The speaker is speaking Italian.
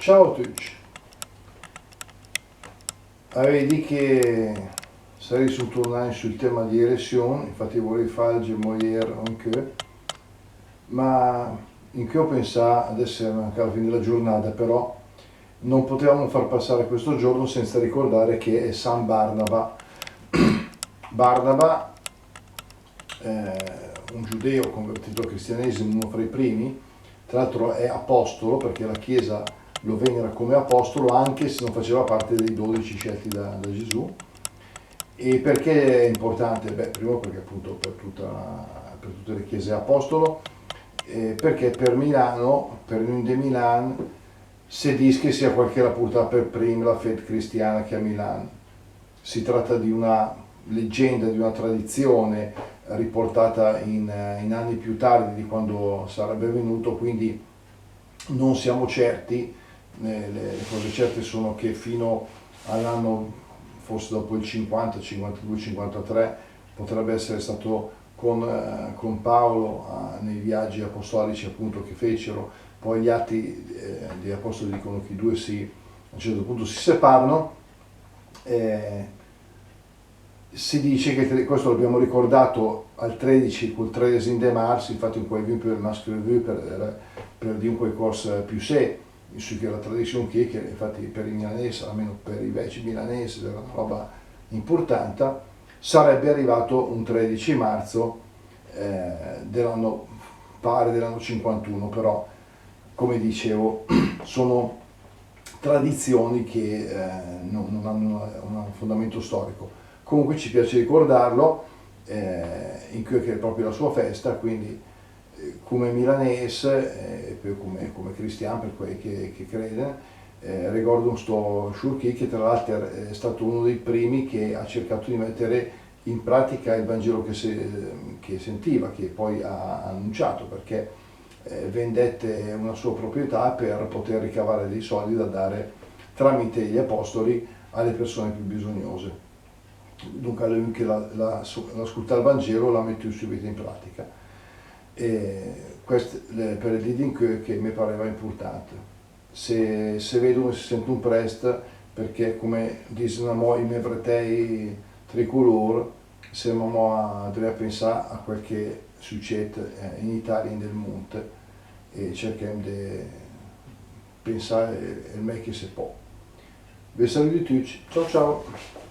Ciao a tutti, avevi che sarei sul tornare sul tema di erezione, infatti vorrei fare il mogliere anche, ma in che ho pensato, adesso è anche alla fine della giornata, però non potevamo far passare questo giorno senza ricordare che è San Barnaba. Barnaba, un giudeo convertito al cristianesimo, uno fra i primi, tra l'altro è apostolo perché la Chiesa lo venera come apostolo anche se non faceva parte dei 12 scelti da Gesù. E perché è importante? Beh, primo perché appunto per tutte le chiese è apostolo, perché per Milano, per noi di Milano, si dice che sia qualche rapporta per prima la fede cristiana che a Milano. Si tratta di una leggenda, di una tradizione riportata in anni più tardi di quando sarebbe venuto, quindi non siamo certi, le cose certe sono che fino all'anno, forse dopo il 50, 52, 53, potrebbe essere stato con Paolo nei viaggi apostolici appunto che fecero, poi gli atti degli apostoli dicono che i due a un certo punto si separano. Si dice che questo l'abbiamo ricordato al 13 col 13 de marzo, infatti un po' è per il maschio per di un quei corso più sé, su che la tradizione che infatti per i milanesi, almeno per i vecchi milanesi, era una roba importante, sarebbe arrivato un 13 marzo dell'anno, pare dell'anno 51, però come dicevo sono tradizioni che non hanno un fondamento storico. Comunque ci piace ricordarlo, che è proprio la sua festa, quindi come milanese e poi come cristiano per quelli che credono, ricordo sto Shurki che tra l'altro è stato uno dei primi che ha cercato di mettere in pratica il Vangelo che sentiva, che poi ha annunciato, perché vendette una sua proprietà per poter ricavare dei soldi da dare tramite gli apostoli alle persone più bisognose. Dunque lui che l'ascolta il Vangelo la mette subito in pratica. E questo per il leading che mi pareva importante. Se vedono e si sentono presto, perché come dicono i miei fratelli tricolor, siamo a pensare a quel che succede in Italia e nel mondo e cerchiamo di pensare il meglio che si può. Vi saluto tutti, ciao ciao!